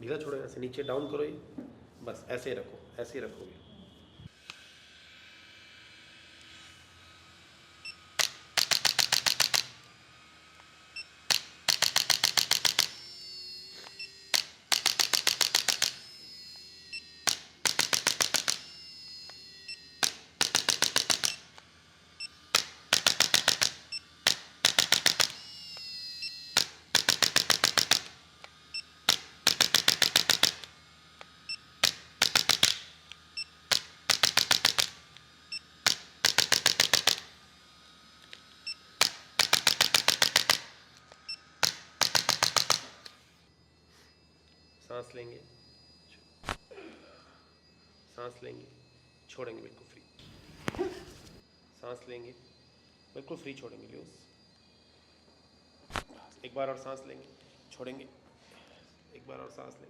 ढीला छोड़ो, ऐसे नीचे डाउन करो ये, बस ऐसे ही रखो, ऐसे ही रखोगे। सांस लेंगे, सांस लेंगे, छोड़ेंगे बिल्कुल फ्री, सांस लेंगे, बिल्कुल फ्री छोड़ेंगे लूज। एक बार और सांस लेंगे, छोड़ेंगे, एक बार और सांस लेंगे।